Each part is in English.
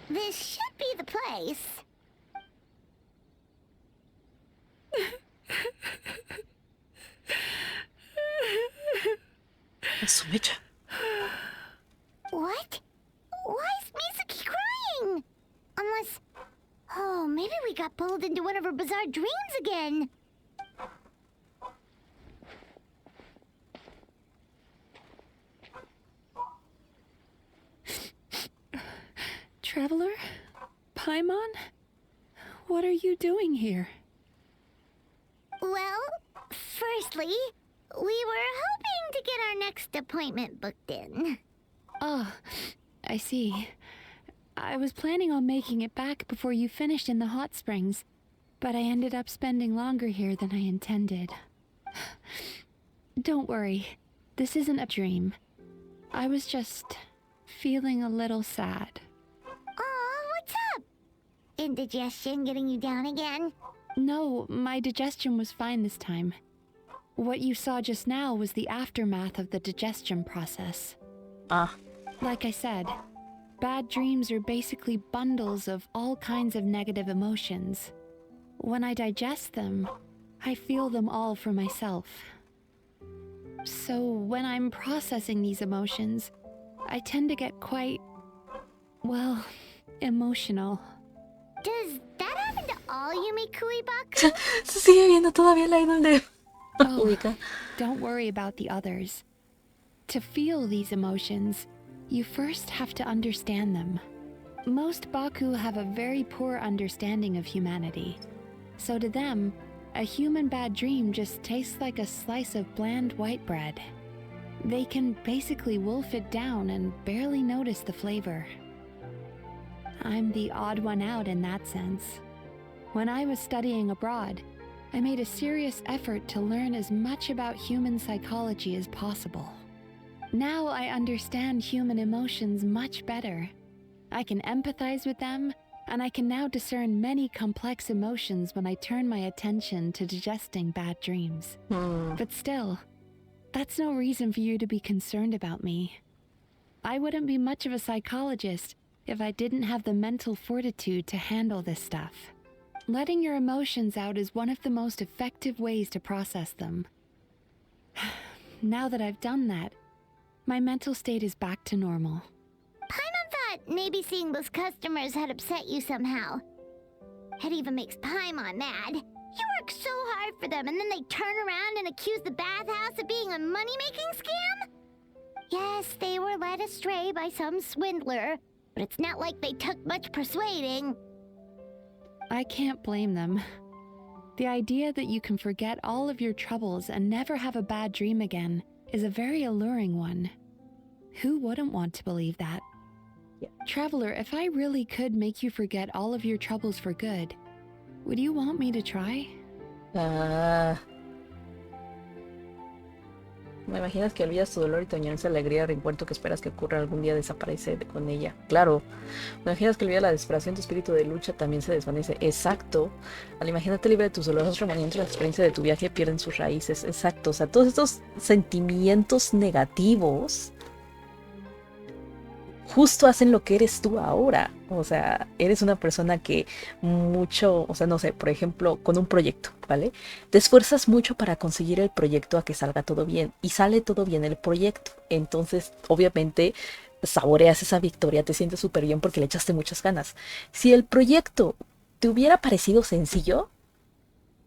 This should be the place. Su mecha. What? Why is Mizuki crying? Unless... Oh, maybe we got pulled into one of her bizarre dreams again. Traveler? Paimon? What are you doing here? Well, firstly, we were hoping to get our next appointment booked in. Oh, I see. I was planning on making it back before you finished in the hot springs, but I ended up spending longer here than I intended. Don't worry, this isn't a dream. I was just feeling a little sad. Aw, what's up? Indigestion getting you down again? No, my digestion was fine this time. What you saw just now was the aftermath of the digestion process. Like I said, bad dreams are basically bundles of all kinds of negative emotions. When I digest them, I feel them all for myself. So when I'm processing these emotions, I tend to get quite, well, emotional. Does that happen to all Yumikui Baku? Se sigue viendo todavía la idol de... Oh, don't worry about the others. To feel these emotions, you first have to understand them. Most Baku have a very poor understanding of humanity. So to them, a human bad dream just tastes like a slice of bland white bread. They can basically wolf it down and barely notice the flavor. I'm the odd one out in that sense. When I was studying abroad, I made a serious effort to learn as much about human psychology as possible. Now I understand human emotions much better. I can empathize with them, and I can now discern many complex emotions when I turn my attention to digesting bad dreams. But still, that's no reason for you to be concerned about me. I wouldn't be much of a psychologist if I didn't have the mental fortitude to handle this stuff. Letting your emotions out is one of the most effective ways to process them. Now that I've done that, my mental state is back to normal. Paimon thought maybe seeing those customers had upset you somehow. It even makes Paimon mad. You work so hard for them and then they turn around and accuse the bathhouse of being a money-making scam? Yes, they were led astray by some swindler, but it's not like they took much persuading. I can't blame them. The idea that you can forget all of your troubles and never have a bad dream again is a very alluring one. Who wouldn't want to believe that? Yeah. Traveler, if I really could make you forget all of your troubles for good, would you want me to try? ¿Me imaginas que olvidas tu dolor y te añoranza la alegría, reencuentro que esperas que ocurra algún día desaparece con ella? Claro. ¿Me imaginas que olvidas la desesperación, tu espíritu de lucha también se desvanece? Exacto. Al imaginarte libre de tus dolorosos remanientes, la experiencia de tu viaje pierden sus raíces. Exacto. O sea, todos estos sentimientos negativos justo hacen lo que eres tú ahora. O sea, eres una persona que mucho, o sea, no sé, por ejemplo, con un proyecto, ¿vale? Te esfuerzas mucho para conseguir el proyecto a que salga todo bien. Y sale todo bien el proyecto. Entonces, obviamente, saboreas esa victoria, te sientes súper bien porque le echaste muchas ganas. Si el proyecto te hubiera parecido sencillo,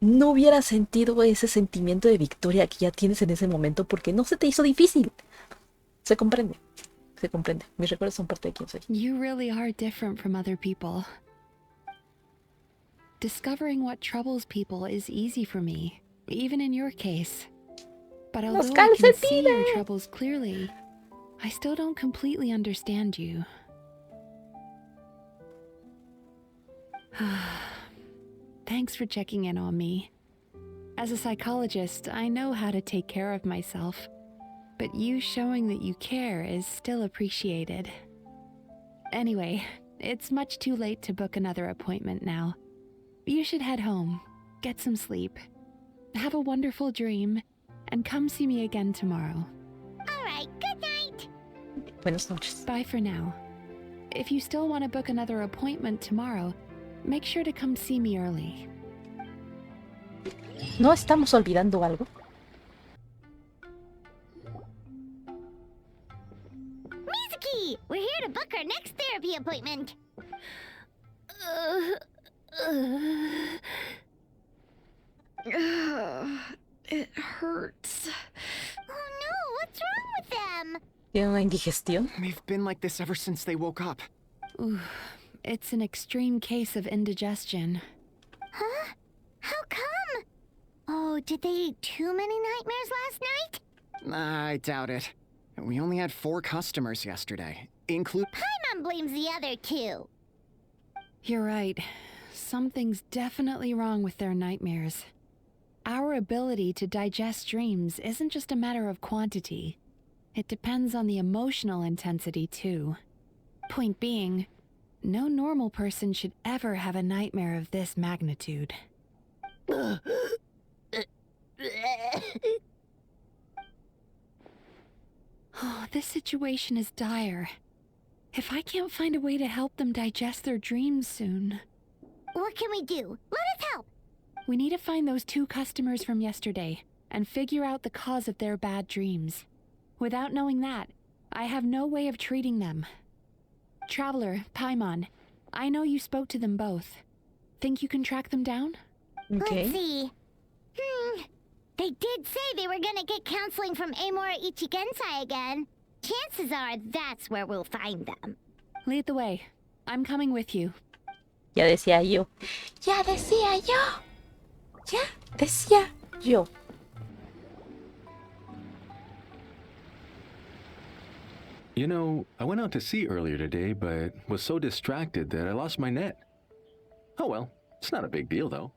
no hubieras sentido ese sentimiento de victoria que ya tienes en ese momento porque no se te hizo difícil. Se comprende. Se comprende. Mis recuerdos son parte de quién soy. You really are different from other people. Discovering what troubles people is easy for me, even in your case. But although I can see your troubles clearly, I still don't completely understand you. Thanks for checking in on me. As a psychologist, I know how to take care of myself. But you showing that you care is still appreciated. Anyway, it's much too late to book another appointment now. You should head home, get some sleep, have a wonderful dream, and come see me again tomorrow. All right, good night. Buenas noches. Bye for now. if you still want to book another appointment tomorrow, make sure to come see me early. ¿No estamos olvidando algo? Mizuki! We're here to book our next therapy appointment. It hurts. Oh no, what's wrong with them? ¿Tiene una indigestión? They've been like this ever since they woke up. Ooh, it's an extreme case of indigestion. Huh? How come? Oh, did they eat too many nightmares last night? I doubt it. We only had 4 customers yesterday, include... Paimon blames the other 2. You're right. Something's definitely wrong with their nightmares. Our ability to digest dreams isn't just a matter of quantity. It depends on the emotional intensity, too. Point being, no normal person should ever have a nightmare of this magnitude. Oh, this situation is dire. If I can't find a way to help them digest their dreams soon... What can we do? Let us help! We need to find those 2 customers from yesterday and figure out the cause of their bad dreams. Without knowing that, I have no way of treating them. Traveler, Paimon, I know you spoke to them both. Think you can track them down? Okay. Let's see. They did say they were gonna get counseling from Amora Ichigensai again. Chances are that's where we'll find them. Lead the way. I'm coming with you. Ya decía yo. Ya decía yo. Ya decía yo. You know, I went out to sea earlier today, but was so distracted that I lost my net. Oh well, it's not a big deal though.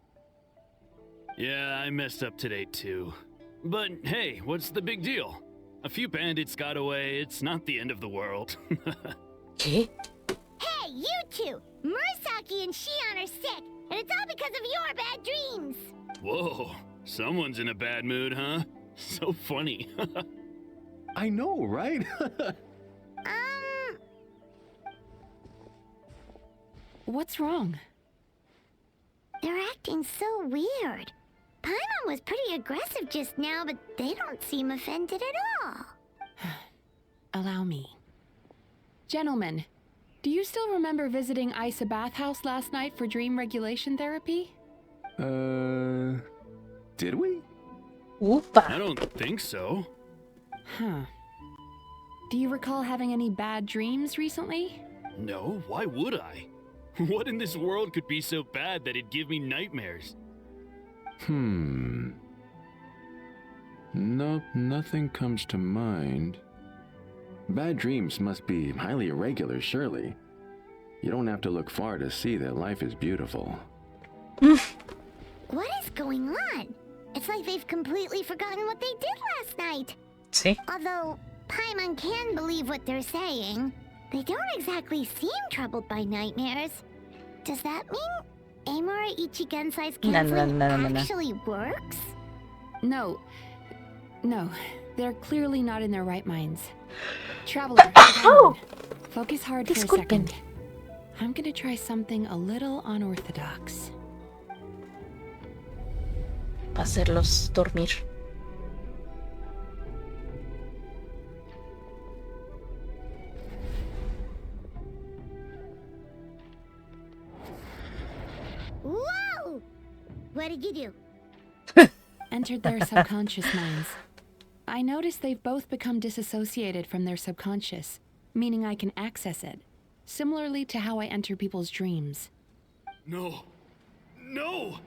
Yeah, I messed up today too. But hey, what's the big deal? A few bandits got away, it's not the end of the world. ¿Qué? Hey, you 2! Murasaki and Shion are sick, and it's all because of your bad dreams! Whoa, someone's in a bad mood, huh? So funny. I know, right? What's wrong? They're acting so weird. Paimon was pretty aggressive just now, but they don't seem offended at all. Allow me. Gentlemen, do you still remember visiting Isa Bathhouse last night for dream regulation therapy? Did we? I Upa. don't think so. Huh. Do you recall having any bad dreams recently? No, why would I? What in this world could be so bad that it'd give me nightmares? Nope, nothing comes to mind. Bad dreams must be highly irregular, surely. You don't have to look far to see that life is beautiful. What is going on? It's like they've completely forgotten what they did last night. Sí. Although Paimon can believe what they're saying, they don't exactly seem troubled by nightmares. Does that mean Amora Ichigensai's counseling No. actually works? No. No. They're clearly not in their right minds. Traveler, come on. Focus hard for a Disculpen. second. I'm gonna try something a little unorthodox. Hacerlos dormir. Whoa! What did you do? Entered their subconscious minds. I noticed they've both become disassociated from their subconscious, meaning I can access it, similarly to how I enter people's dreams. No. No!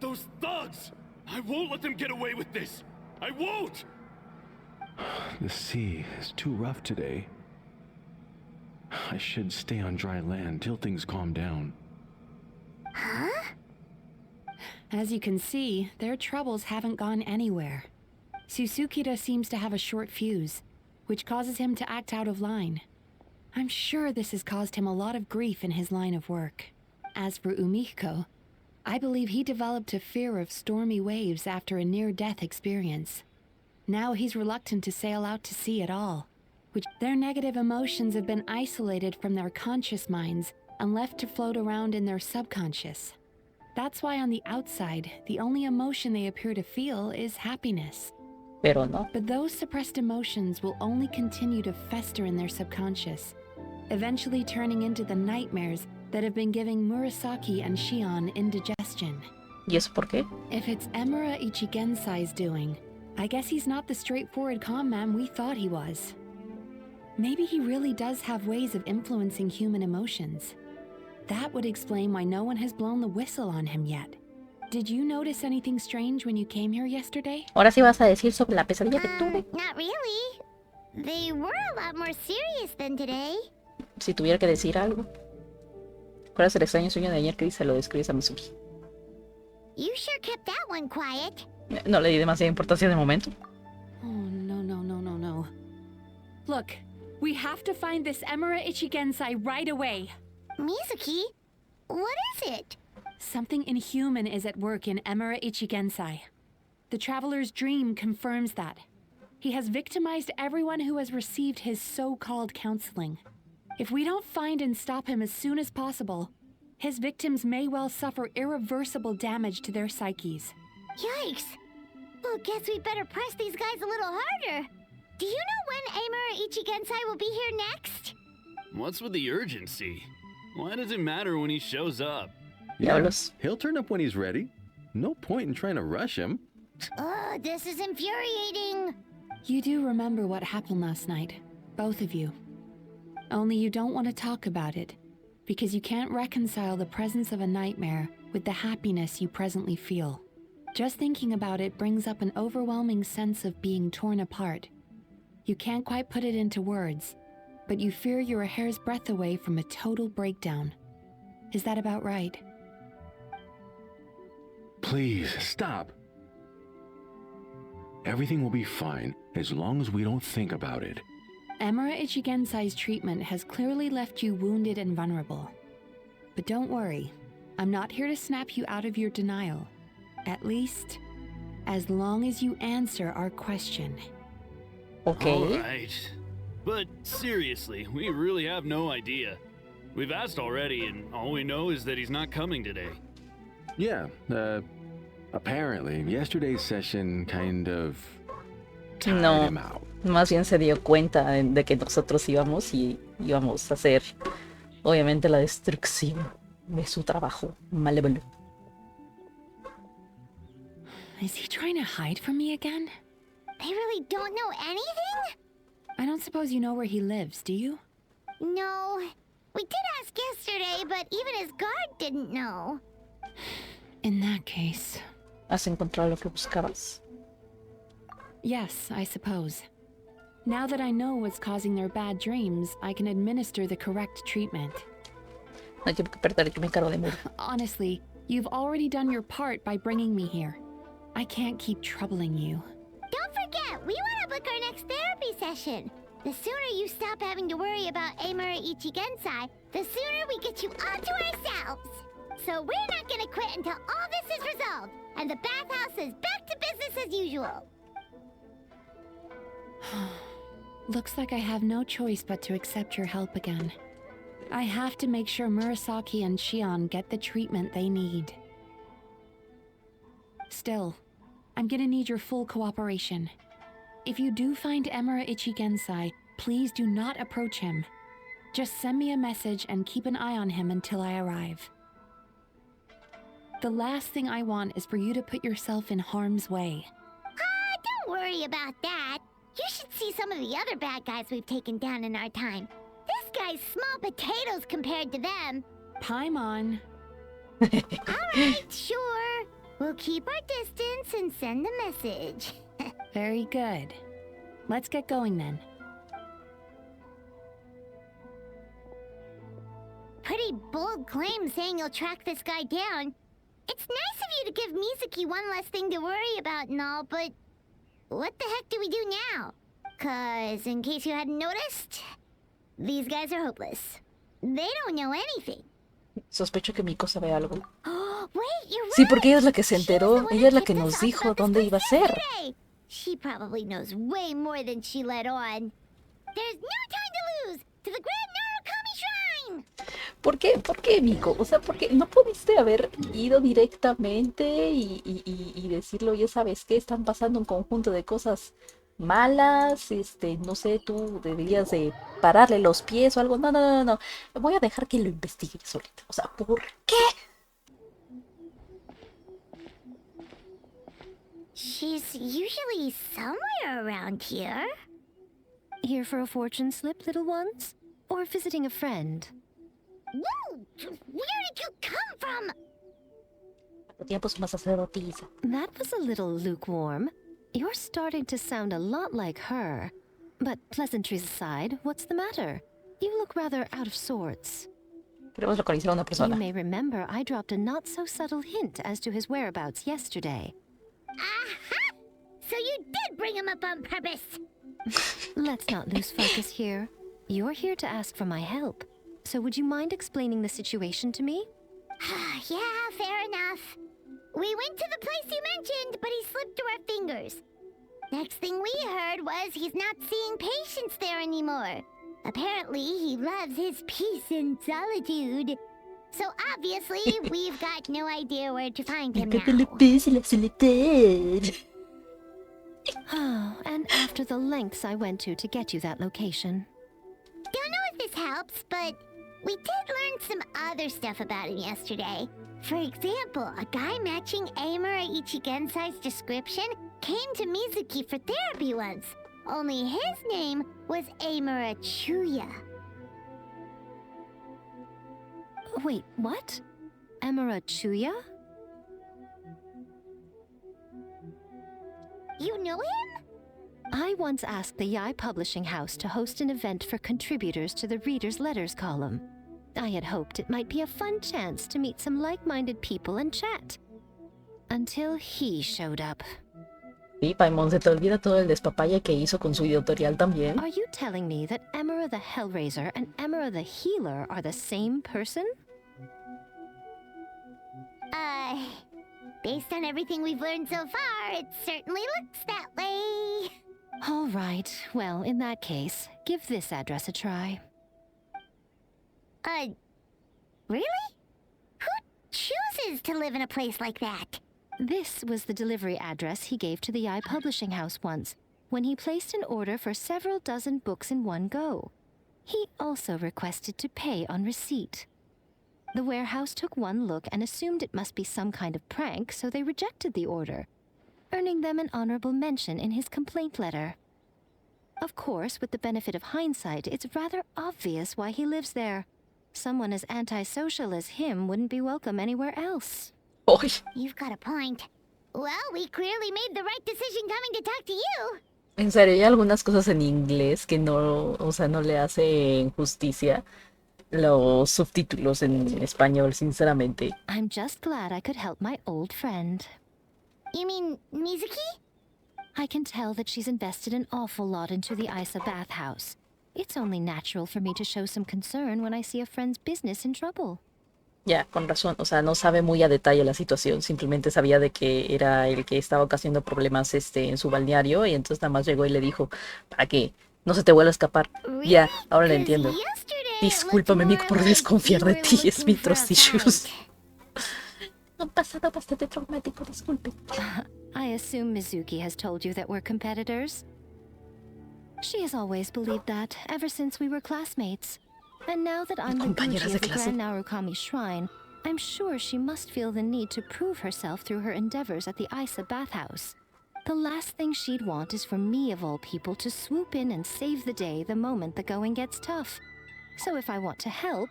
Those thugs! I won't let them get away with this! I won't! The sea is too rough today. I should stay on dry land till things calm down. Huh? As you can see, their troubles haven't gone anywhere. Susukira seems to have a short fuse, which causes him to act out of line. I'm sure this has caused him a lot of grief in his line of work. As for Umiko, I believe he developed a fear of stormy waves after a near-death experience. Now he's reluctant to sail out to sea at all, which their negative emotions have been isolated from their conscious minds and left to float around in their subconscious. That's why on the outside, the only emotion they appear to feel is happiness. Pero no. But those suppressed emotions will only continue to fester in their subconscious, eventually turning into the nightmares that have been giving Murasaki and Shion indigestion. ¿Y eso por qué? If it's Emura Ichigensai's doing, I guess he's not the straightforward con man we thought he was. Maybe he really does have ways of influencing human emotions. That would explain why no one has blown the whistle on him yet. Did you notice anything strange when you came here yesterday? Ahora sí vas a decir sobre la pesadilla que tuve. Not really. They were a lot more serious than today. Si tuviera que decir algo. ¿Cuál es el extraño sueño de ayer que se lo describes a Mizuki? You sure kept that one quiet. No le di demasiada importancia de momento. Oh, no. Look, we have to find this Emura Ichigensai right away. Mizuki, what is it? Something inhuman is at work in Emura Ichigensai. The Traveler's Dream confirms that. He has victimized everyone who has received his so-called counseling. If we don't find and stop him as soon as possible, his victims may well suffer irreversible damage to their psyches. Yikes. Well, guess we better press these guys a little harder. Do you know when Emura Ichigensai will be here next? What's with the urgency? Why does it matter when he shows up? Diablos. He'll turn up when he's ready. No point in trying to rush him. Oh, this is infuriating. You do remember what happened last night, both of you. Only you don't want to talk about it, because you can't reconcile the presence of a nightmare with the happiness you presently feel. Just thinking about it brings up an overwhelming sense of being torn apart. You can't quite put it into words, but you fear you're a hair's breadth away from a total breakdown. Is that about right? Please, stop. Everything will be fine as long as we don't think about it. Emura Ichigensai's treatment has clearly left you wounded and vulnerable. But don't worry, I'm not here to snap you out of your denial. At least, as long as you answer our question. Okay. Alright. But seriously, we really have no idea. We've asked already, and all we know is that he's not coming today. Yeah, apparently, yesterday's session kind of tired him out. Más bien se dio cuenta de que nosotros íbamos y íbamos a hacer, obviamente, la destrucción de su trabajo malévolo. Is he trying to hide from me again? They really don't know anything? I don't suppose you know where he lives, do you? No. We did ask yesterday, but even his guard didn't know. In that case... ¿Has encontrado lo que buscabas? Yes, I suppose. Now that I know what's causing their bad dreams, I can administer the correct treatment. No hay tiempo que perder, yo me encargo de Muro. Honestly, you've already done your part by bringing me here. I can't keep troubling you. Don't forget, we want to book our next therapy session. The sooner you stop having to worry about Emura Ichigensai, the sooner we get you all to ourselves. So we're not gonna quit until all this is resolved, and the bathhouse is back to business as usual. Looks like I have no choice but to accept your help again. I have to make sure Murasaki and Shion get the treatment they need. Still, I'm gonna need your full cooperation. If you do find Emura Ichigensai, please do not approach him. Just send me a message and keep an eye on him until I arrive. The last thing I want is for you to put yourself in harm's way. Don't worry about that. You should see some of the other bad guys we've taken down in our time. This guy's small potatoes compared to them. Paimon. Alright, sure. We'll keep our distance and send the message. Very good. Let's get going then. Pretty bold claim saying you'll track this guy down. It's nice of you to give Mizuki one less thing to worry about and all, but what the heck do we do now? 'Cause in case you hadn't noticed, these guys are hopeless. They don't know anything. Sospecho que Miko sabe algo. Wait, you're right. Sí, porque ella es la que se She was the enteró, one ella es that la que tipped nos us off dijo about this dónde iba a place ser. yesterday. She probably knows way more than she let on. There's no time to lose! To the Grand Narukami Shrine! ¿Por qué? ¿Por qué, Miko? O sea, ¿por qué no pudiste haber ido directamente y decirlo? Ya sabes que están pasando un conjunto de cosas malas, no sé, tú deberías de pararle los pies o algo. No, no, no, no. Voy a dejar que lo investigue solita. O sea, ¿por qué? She's usually somewhere around here. Here for a fortune slip, little ones? Or visiting a friend? Whoa! Where did you come from? ¿Cuánto tiempo es una sacerdotisa? That was a little lukewarm. You're starting to sound a lot like her. But pleasantries aside, what's the matter? You look rather out of sorts. Queremos localizar a una You persona. may remember I dropped a not-so-subtle hint as to his whereabouts yesterday. Aha! So you did bring him up on purpose! Let's not lose focus here. You're here to ask for my help. So would you mind explaining the situation to me? Yeah, fair enough. We went to the place you mentioned, but he slipped through our fingers. Next thing we heard was he's not seeing patients there anymore. Apparently, he loves his peace and solitude. So obviously, we've got no idea where to find him now. Oh, and after the lengths I went to get you that location. Don't know if this helps, but we did learn some other stuff about him yesterday. For example, a guy matching Amura Ichigensai's description came to Mizuki for therapy once. Only his name was Amura Chuya. Wait, what? Amura Chuya? You know him? I once asked the Yai Publishing House to host an event for contributors to the Reader's Letters column. I had hoped it might be a fun chance to meet some like-minded people and chat. Until he showed up. Sí, Paimon, se te olvida todo el despapalle que hizo con su editorial también. Are you telling me that Amura the Hellraiser and Amura the Healer are the same person? Based on everything we've learned so far, it certainly looks that way. All right, well, in that case, give this address a try. Really? Who chooses to live in a place like that? This was the delivery address he gave to the Yai Publishing House once, when he placed an order for several dozen books in one go. He also requested to pay on receipt. The warehouse took one look and assumed it must be some kind of prank, so they rejected the order, earning them an honorable mention in his complaint letter. Of course, with the benefit of hindsight, it's rather obvious why he lives there. Someone as antisocial as him wouldn't be welcome anywhere else. Uy, You've got a point. Well, we clearly made the right decision coming to talk to you. en serio, hay algunas cosas en inglés que no, o sea, no le hacen justicia los subtítulos en español, sinceramente. I'm just glad I could help my old friend. You mean Mizuki? I can tell that she's invested an awful lot into the Isa bathhouse. It's only natural for me to show some concern when I see a friend's business in trouble. Ya, con razón, o sea, no sabe muy a detalle la situación, simplemente sabía de que era el que estaba ocasionando problemas en su balneario y entonces nada más llegó y le dijo, para que no se te vuelva a escapar. Ya, ahora lo entiendo. Discúlpame, Mico, por desconfiar de ti, es mi trust issues. Un pasado bastante traumático, disculpe. I assume Mizuki has told you that we're competitors? She has always believed that, ever since we were classmates. And now that I'm the Compañeras Gucci de of the clase. Grand Narukami Shrine, I'm sure she must feel the need to prove herself through her endeavors at the Isa bathhouse. The last thing she'd want is for me, of all people, to swoop in and save the day the moment the going gets tough. So if I want to help,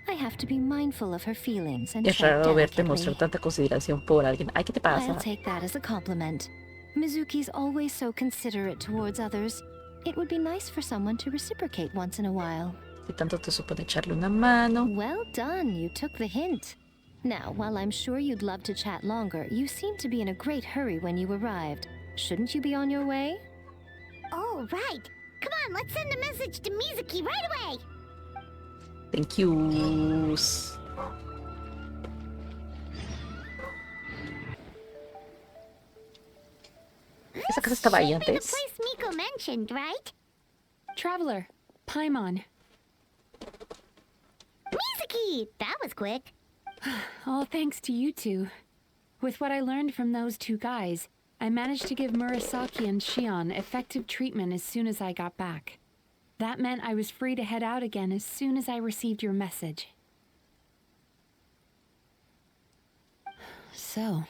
I have to be mindful of her feelings and Es tread raro verte delicately. mostrar tanta consideración por alguien. Ay, ¿qué te I'll pasa? take that as a compliment. Mizuki's always so considerate towards others. It would be nice for someone to reciprocate once in a while. Si tanto te supone echarle una mano. Well done, you took the hint. Now, while I'm sure you'd love to chat longer, you seemed to be in a great hurry when you arrived. Shouldn't you be on your way? Oh, right. Come on, let's send a message to Mizuki right away. Thank you. Esa casa estaba ahí Should be the antes. place Miko mentioned, right? Traveler, Paimon. Mizuki! That was quick. All thanks to you two. With what I learned from those two guys, I managed to give Murasaki and Shion effective treatment as soon as I got back. That meant I was free to head out again as soon as I received your message. So,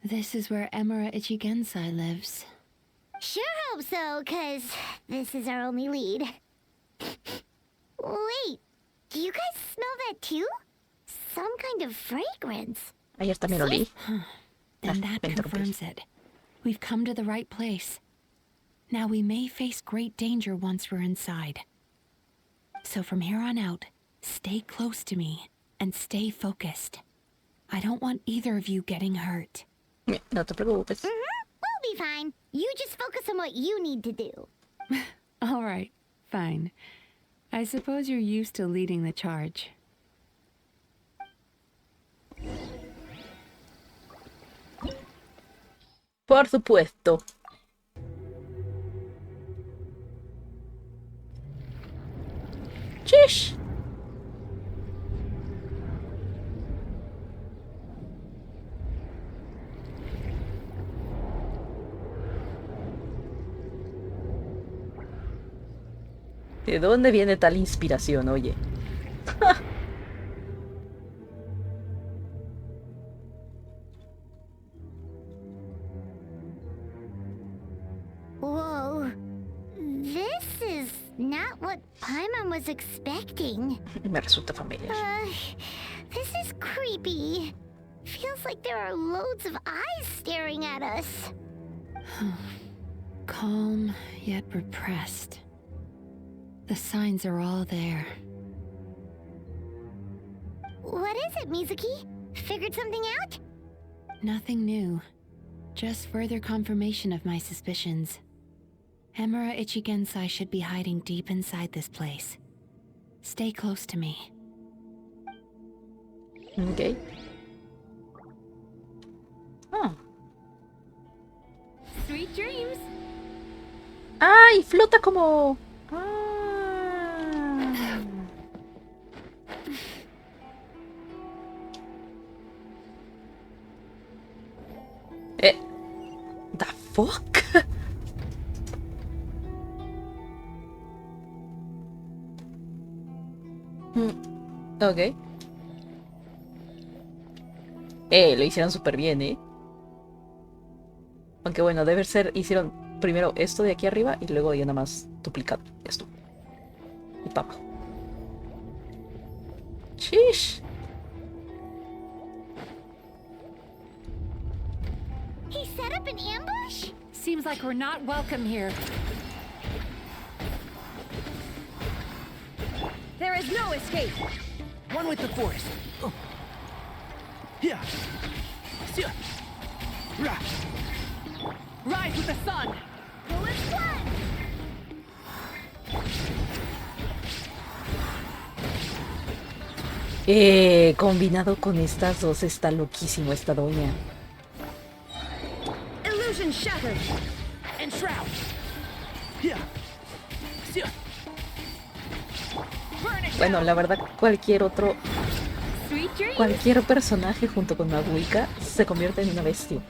this is where Emura Ichigensai lives. Sure hope so, 'cause this is our only lead. Wait, do you guys smell that too? Some kind of fragrance. Ayer también lo olí. Then Ah, that me interrumpí. confirms it. We've come to the right place. Now we may face great danger once we're inside. So from here on out, stay close to me and stay focused. I don't want either of you getting hurt. No te preocupes. We'll be fine. You just focus on what you need to do. All right, fine. I suppose you're used to leading the charge. Por supuesto. Chish. ¿De dónde viene tal inspiración, oye? Whoa. This is not what Paimon was expecting. Me resulta familiar. This is creepy. Feels like there are loads of eyes staring at us. Calm, yet repressed. The signs are all there. What is it, Mizuki? Figured something out? Nothing new. Just further confirmation of my suspicions. Emura Ichigensai should be hiding deep inside this place. Stay close to me. Ok. Ah. Sweet dreams. ¡Ay! Flota como... Ah. The fuck? Ok. Lo hicieron súper bien, Aunque bueno, debe ser... Hicieron primero esto de aquí arriba y luego ya nada más duplicado esto. Y para abajo. Chish. He set up an ambush? Seems like we're not welcome here. There is no escape. One with the force. Yeah. Rise with the sun. Bullet one. Combinado con estas dos está loquísimo esta doña. Illusion shattered. And shroud. Yeah. Bueno, la verdad, cualquier otro... Cualquier personaje junto con Mabuika se convierte en una bestia.